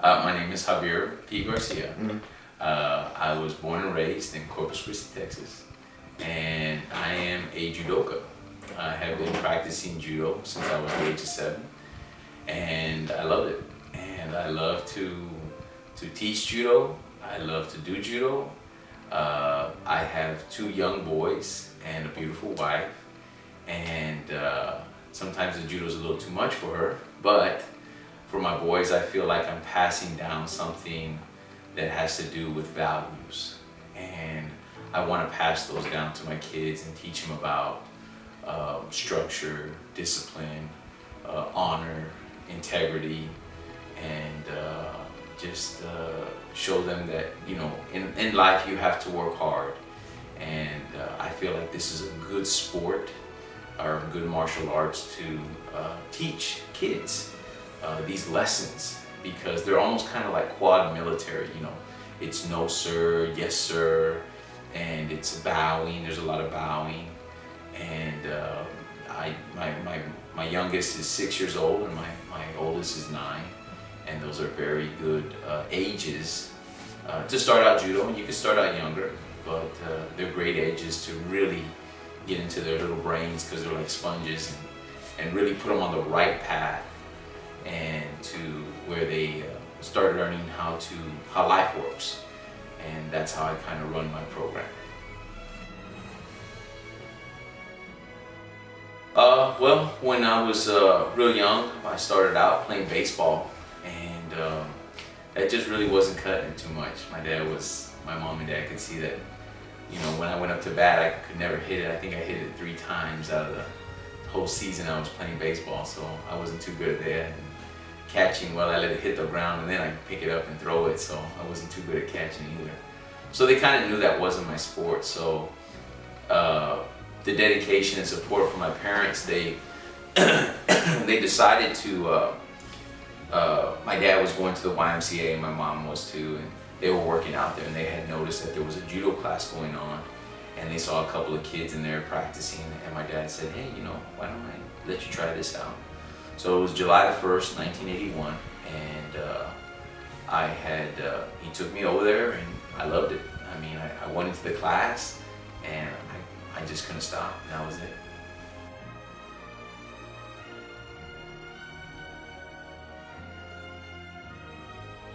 My name is Javier P. Garcia. I was born and raised in Corpus Christi, Texas, and I am a judoka. I have been practicing judo since I was the age of 7, and I love it. And I love to teach judo. I love to do judo. I have 2 young boys and a beautiful wife, and sometimes the judo is a little too much for her, but for my boys, I feel like I'm passing down something that has to do with values, and I want to pass those down to my kids and teach them about structure, discipline, honor, integrity, and just show them that, you know, in life you have to work hard. And I feel like this is a good sport or good martial arts to teach kids these lessons, because they're almost kind of like quad military, you know. It's no sir, yes sir, and it's bowing. There's a lot of bowing, and my youngest is 6 years old, and my oldest is 9, and those are very good ages to start out judo. And you can start out younger, but they're great ages to really get into their little brains, because they're like sponges, and really put them on the right path, and to where they start learning how life works. And that's how I kind of run my program. Well, when I was real young, I started out playing baseball, and that just really wasn't cutting it too much. My mom and dad could see that, you know, when I went up to bat, I could never hit it. I think I hit it 3 times out of the whole season I was playing baseball, so I wasn't too good at that. And catching, well, I let it hit the ground and then I pick it up and throw it, so I wasn't too good at catching either. So they kind of knew that wasn't my sport. So the dedication and support from my parents, they they decided to, my dad was going to the YMCA and my mom was too, and they were working out there, and they had noticed that there was a judo class going on, and they saw a couple of kids in there practicing, and my dad said, hey, you know, why don't I let you try this out? So it was July the 1st, 1981, and he took me over there, and I loved it. I mean, I went into the class, and I just couldn't stop, and that was it.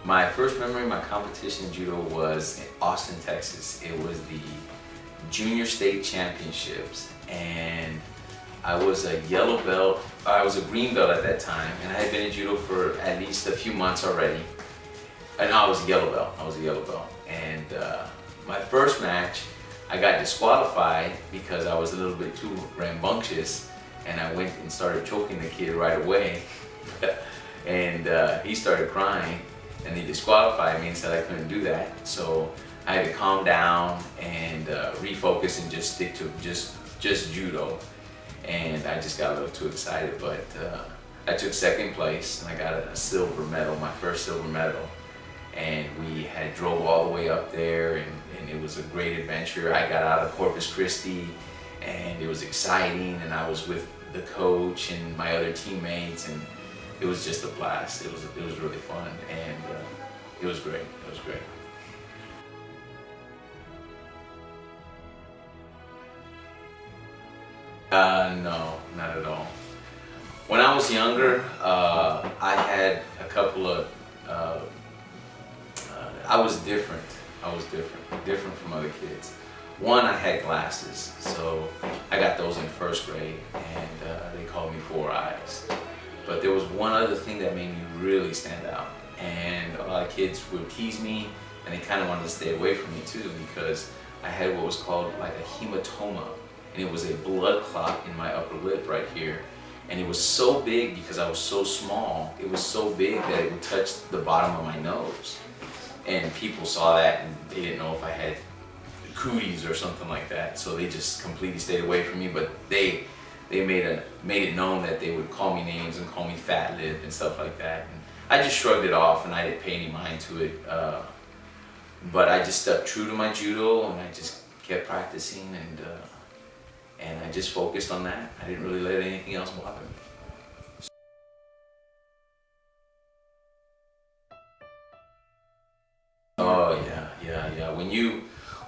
My first memory of my competition in judo was in Austin, Texas. It was the Junior State Championships, and I was a yellow belt. I was a green belt at that time, and I had been in judo for at least a few months already. And I was a yellow belt. And my first match, I got disqualified because I was a little bit too rambunctious, and I went and started choking the kid right away. And he started crying, and they disqualified me and said I couldn't do that. So I had to calm down and refocus and just stick to just judo. And I just got a little too excited, but I took 2nd place, and I got a silver medal, my first silver medal. And we had drove all the way up there, and it was a great adventure. I got out of Corpus Christi, and it was exciting, and I was with the coach and my other teammates, and it was just a blast. It was really fun, and it was great. It was great. No, not at all. When I was younger, I had a couple of, I was different. Different from other kids. One, I had glasses, so I got those in 1st grade, and they called me 4 Eyes. But there was one other thing that made me really stand out, and a lot of kids would tease me, and they kind of wanted to stay away from me too, because I had what was called like a hematoma. And it was a blood clot in my upper lip right here. And it was so big because I was so small. It was so big that it would touch the bottom of my nose. And people saw that, and they didn't know if I had cooties or something like that. So they just completely stayed away from me. But they made it known that they would call me names and call me fat lip and stuff like that. And I just shrugged it off, and I didn't pay any mind to it. But I just stuck true to my judo, and I just kept practicing, and I just focused on that. I didn't really let anything else bother me.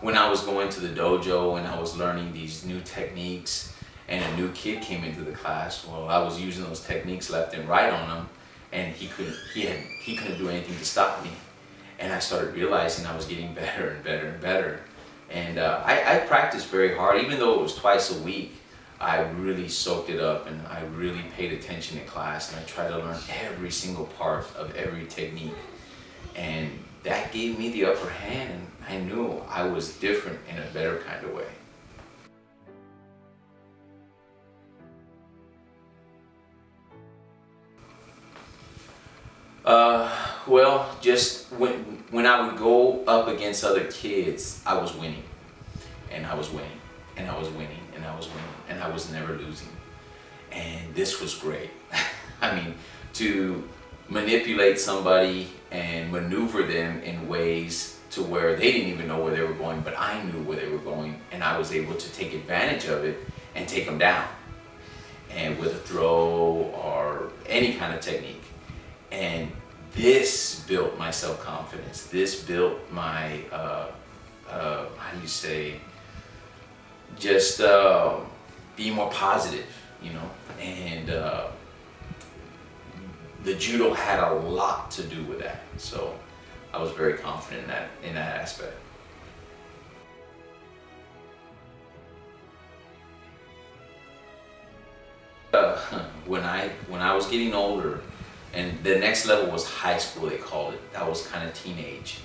when I was going to the dojo and I was learning these new techniques, and a new kid came into the class, well, I was using those techniques left and right on him, and he couldn't do anything to stop me. And I started realizing I was getting better and better and better. And I practiced very hard, even though it was twice a week. I really soaked it up, and I really paid attention in class, and I tried to learn every single part of every technique. And that gave me the upper hand, and I knew I was different in a better kind of way. Well, just when I would go up against other kids, I was winning, and I was winning, and I was winning, and I was winning, and I was never losing. And this was great. I mean, to manipulate somebody and maneuver them in ways to where they didn't even know where they were going, but I knew where they were going, and I was able to take advantage of it and take them down, and with a throw or any kind of technique. And this built my self-confidence. This built my, how do you say, just being more positive, you know. And the judo had a lot to do with that. So I was very confident in that aspect. When I was getting older, and the next level was high school, they called it. That was kind of teenage.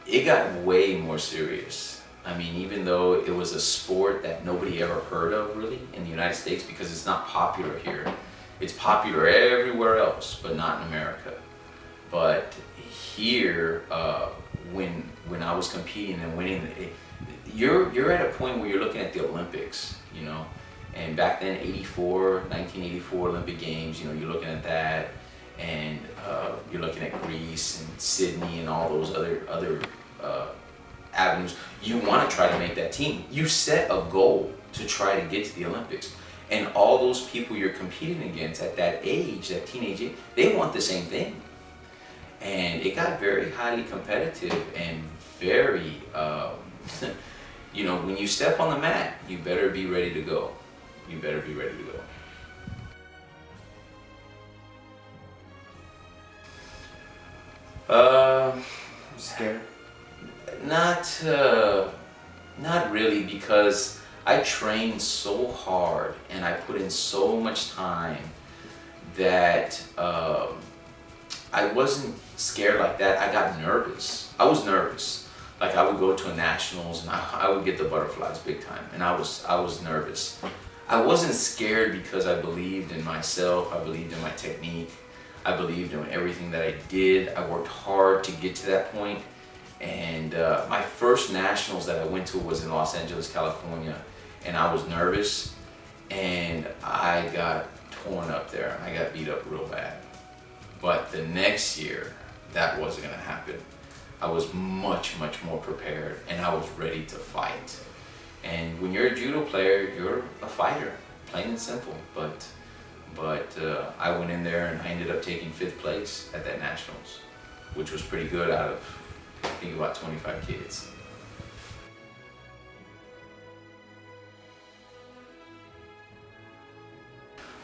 It got way more serious. I mean, even though it was a sport that nobody ever heard of really in the United States, because it's not popular here. It's popular everywhere else, but not in America. But here, when I was competing and winning, you're at a point where you're looking at the Olympics, you know. And back then, 1984 Olympic Games, you know, you're looking at that. And you're looking at Greece and Sydney and all those other avenues. You want to try to make that team. You set a goal to try to get to the Olympics. And all those people you're competing against at that age, that teenage age, they want the same thing. And it got very highly competitive and very, you know, when you step on the mat, you better be ready to go. You better be ready to go. Scared? Not really, because I trained so hard and I put in so much time that I wasn't scared like that. I got nervous. I was nervous. Like I would go to a nationals and I would get the butterflies big time, and I was nervous. I wasn't scared because I believed in myself. I believed in my technique. I believed in everything that I did. I worked hard to get to that point. And my first nationals that I went to was in Los Angeles, California. And I was nervous, and I got torn up there. I got beat up real bad. But the next year, that wasn't gonna happen. I was much, much more prepared, and I was ready to fight. And when you're a judo player, you're a fighter, plain and simple. But I went in there and I ended up taking 5th place at that nationals, which was pretty good out of, I think, about 25 kids.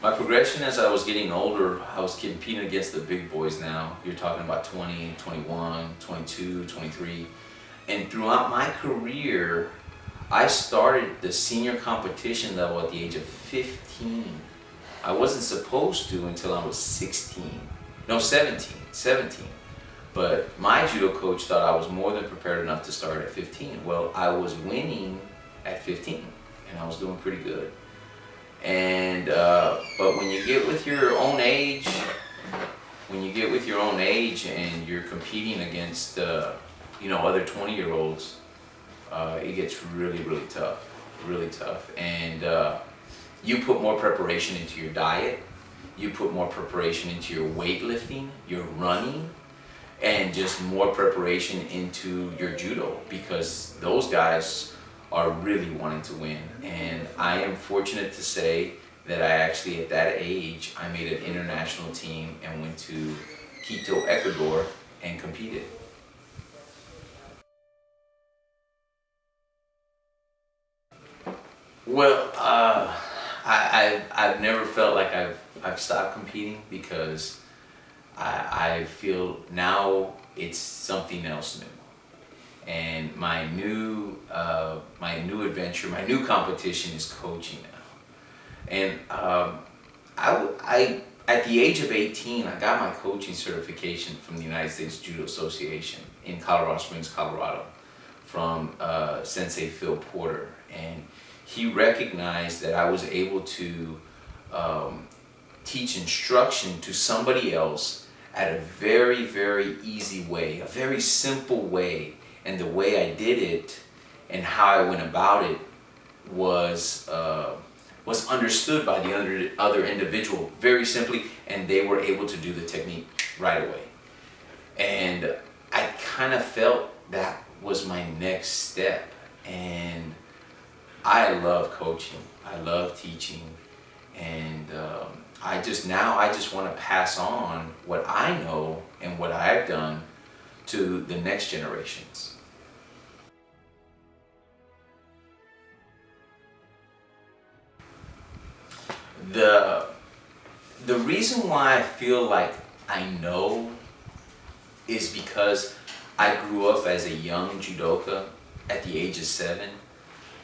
My progression as I was getting older, I was competing against the big boys now. You're talking about 20, 21, 22, 23. And throughout my career, I started the senior competition level at the age of 15. I wasn't supposed to until I was 16. No, 17. But my judo coach thought I was more than prepared enough to start at 15. Well, I was winning at 15, and I was doing pretty good. And but when you get with your own age, and you're competing against you know, other 20-year-olds, it gets really, really tough. And you put more preparation into your diet, you put more preparation into your weightlifting, your running, and just more preparation into your judo, because those guys are really wanting to win. And I am fortunate to say that I actually, at that age, I made an international team and went to Quito, Ecuador, and competed. Well, I've never felt like I've stopped competing because I feel now it's something else new. And my new adventure, my new competition is coaching now. And I at the age of 18, I got my coaching certification from the United States Judo Association in Colorado Springs, Colorado, from Sensei Phil Porter. And he recognized that I was able to teach instruction to somebody else at a very, very easy way, a very simple way. And the way I did it and how I went about it was understood by the other individual very simply, and they were able to do the technique right away. And I kind of felt that was my next step. And I love coaching, I love teaching, and I just want to pass on what I know and what I've done to the next generations. The reason why I feel like I know is because I grew up as a young judoka at the age of 7.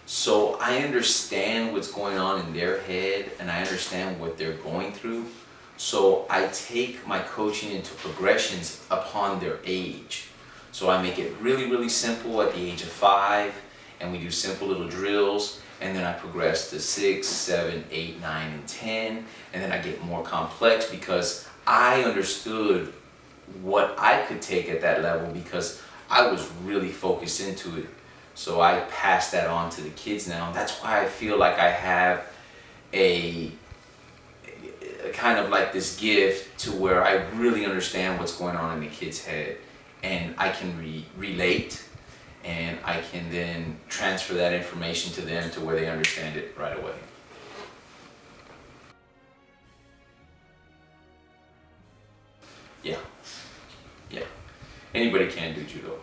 So I understand what's going on in their head and I understand what they're going through. So I take my coaching into progressions upon their age. So I make it really, really simple at the age of 5, and we do simple little drills. And then I progress to 6, 7, 8, 9, and 10. And then I get more complex because I understood what I could take at that level because I was really focused into it. So I pass that on to the kids now. And that's why I feel like I have a kind of like this gift to where I really understand what's going on in the kid's head. And I can relate, and I can then transfer that information to them to where they understand it right away. Yeah, yeah. Anybody can do judo.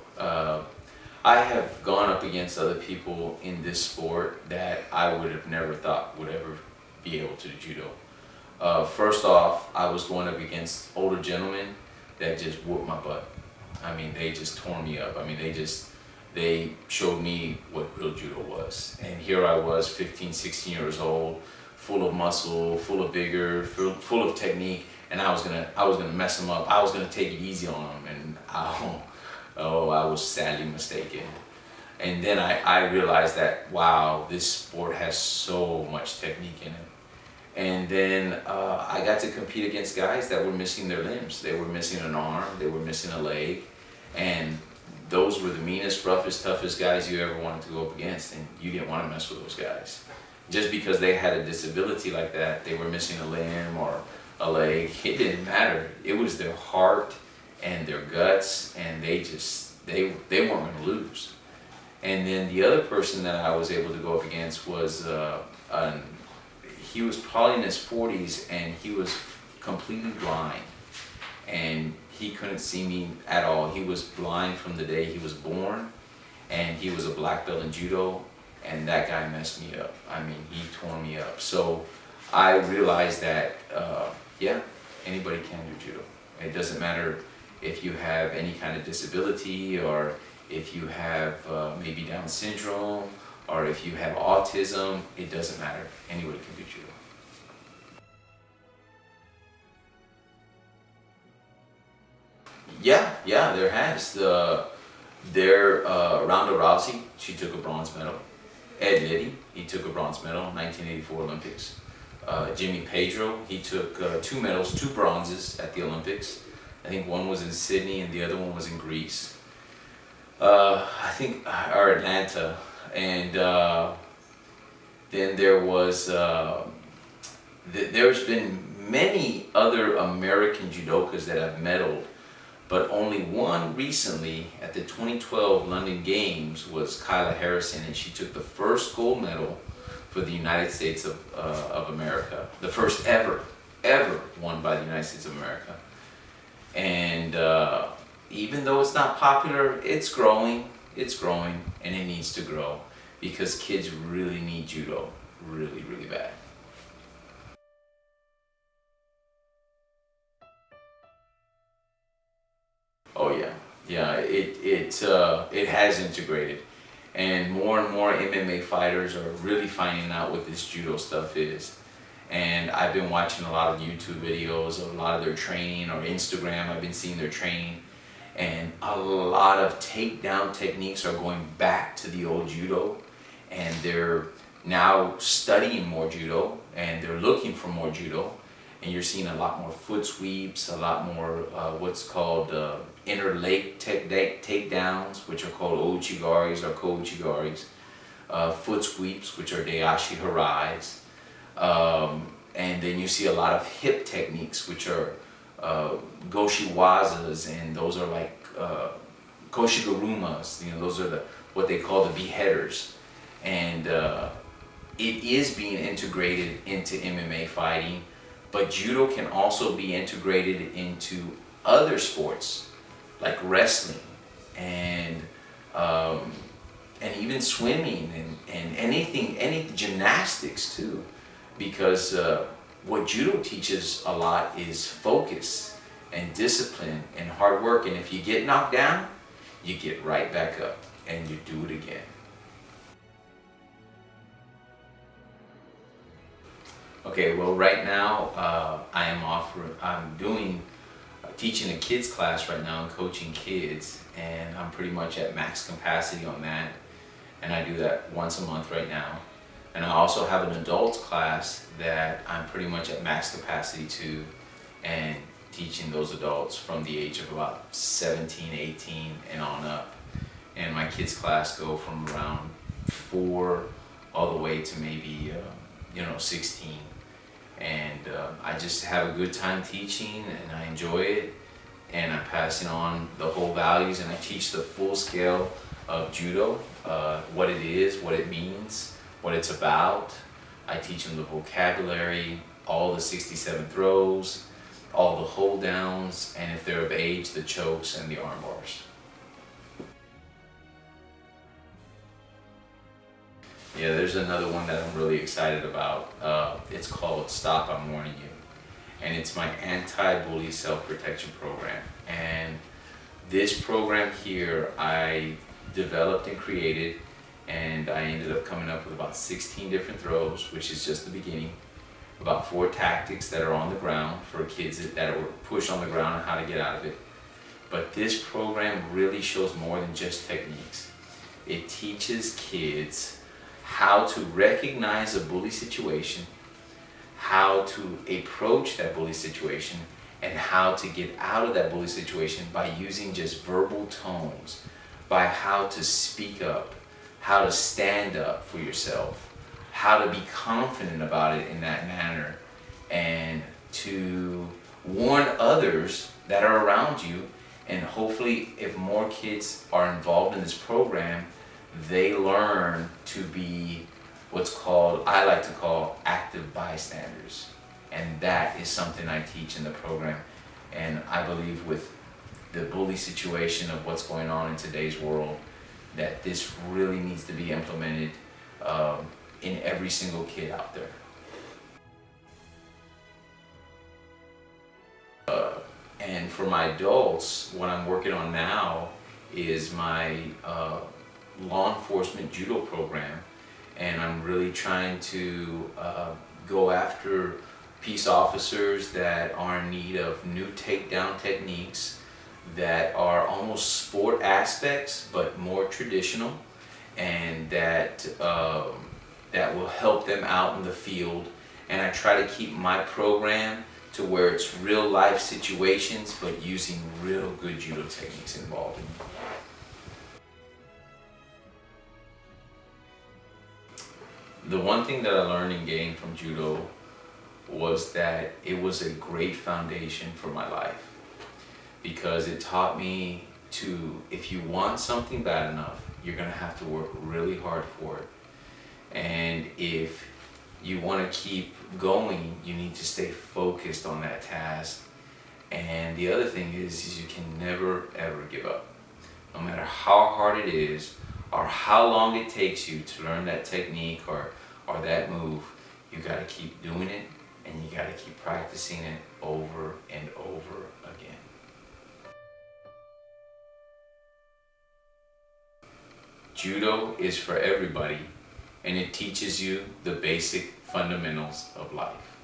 I have gone up against other people in this sport that I would have never thought would ever be able to do judo. First off, I was going up against older gentlemen that just whooped my butt. I mean, they just tore me up. I mean, they showed me what real judo was. And here I was, 15, 16 years old, full of muscle, full of vigor, full of technique, and I was gonna mess them up. I was gonna take it easy on them, and I was sadly mistaken. And then I realized that, wow, this sport has so much technique in it. And then I got to compete against guys that were missing their limbs. They were missing an arm, they were missing a leg, and those were the meanest, roughest, toughest guys you ever wanted to go up against, and you didn't want to mess with those guys. Just because they had a disability like that, they were missing a limb or a leg, it didn't matter. It was their heart and their guts, and they weren't going to lose. And then the other person that I was able to go up against was, he was probably in his 40s, and he was completely blind. And he couldn't see me at all. He was blind from the day he was born, and he was a black belt in judo, and that guy messed me up. I mean, he tore me up. So I realized that, yeah, anybody can do judo. It doesn't matter if you have any kind of disability, or if you have maybe Down syndrome, or if you have autism, it doesn't matter. Anybody can do judo. Yeah, there has. Ronda Rousey, she took a bronze medal. Ed Liddy, he took a bronze medal in 1984 Olympics. Jimmy Pedro, he took 2 medals, 2 bronzes at the Olympics. I think one was in Sydney and the other one was in Greece. I think, or Atlanta. And then there was, there's been many other American judokas that have medaled, but only one recently at the 2012 London Games was Kyla Harrison, and she took the first gold medal for the United States of America. The first ever won by the United States of America. And even though it's not popular, it's growing, and it needs to grow because kids really need judo. really, really bad. Oh yeah, yeah. It has integrated, and more MMA fighters are really finding out what this judo stuff is. And I've been watching a lot of YouTube videos of a lot of their training, or Instagram. I've been seeing their training, and a lot of takedown techniques are going back to the old judo, and they're now studying more judo, and they're looking for more judo, and you're seeing a lot more foot sweeps, a lot more what's called interlake takedowns, which are called ouchigaris or ko-ouchigaris, foot sweeps, which are dayashi harais, and then you see a lot of hip techniques, which are goshiwazas, and those are like koshigurumas. You know, those are what they call the beheaders, and it is being integrated into MMA fighting, but judo can also be integrated into other sports like wrestling and even swimming and any gymnastics too, because what judo teaches a lot is focus and discipline and hard work, and if you get knocked down, you get right back up and you do it again. Okay, well right now I'm teaching a kids class right now and coaching kids, and I'm pretty much at max capacity on that, and I do that once a month right now. And I also have an adults class that I'm pretty much at max capacity to, and teaching those adults from the age of about 17, 18 and on up. And my kids class go from around 4 all the way to maybe 16. And I just have a good time teaching, and I enjoy it, and I'm passing on the whole values, and I teach the full scale of judo, what it is, what it means, what it's about. I teach them the vocabulary, all the 67 throws, all the hold downs, and if they're of age, the chokes and the arm bars. Yeah, there's another one that I'm really excited about. It's called Stop, I'm Warning You. And it's my anti-bully self-protection program. And this program here, I developed and created, and I ended up coming up with about 16 different throws, which is just the beginning. About 4 tactics that are on the ground for kids that were pushed on the ground and how to get out of it. But this program really shows more than just techniques. It teaches kids how to recognize a bully situation, how to approach that bully situation, and how to get out of that bully situation by using just verbal tones, by how to speak up, how to stand up for yourself, how to be confident about it in that manner, and to warn others that are around you. And hopefully, if more kids are involved in this program, they learn to be what's called, I like to call, active bystanders. And that is something I teach in the program. And I believe with the bully situation of what's going on in today's world, that this really needs to be implemented in every single kid out there. And for my adults, what I'm working on now is my law enforcement judo program, and I'm really trying to go after peace officers that are in need of new takedown techniques that are almost sport aspects but more traditional, and that will help them out in the field. And I try to keep my program to where it's real life situations but using real good judo techniques involved in it. The one thing that I learned and gained from judo was that it was a great foundation for my life, because it taught me to, if you want something bad enough, you're gonna have to work really hard for it. And if you want to keep going, you need to stay focused on that task. And the other thing is you can never ever give up. No matter how hard it is, or how long it takes you to learn that technique, or or that move, you gotta keep doing it, and you gotta keep practicing it over and over again. Judo is for everybody, and it teaches you the basic fundamentals of life.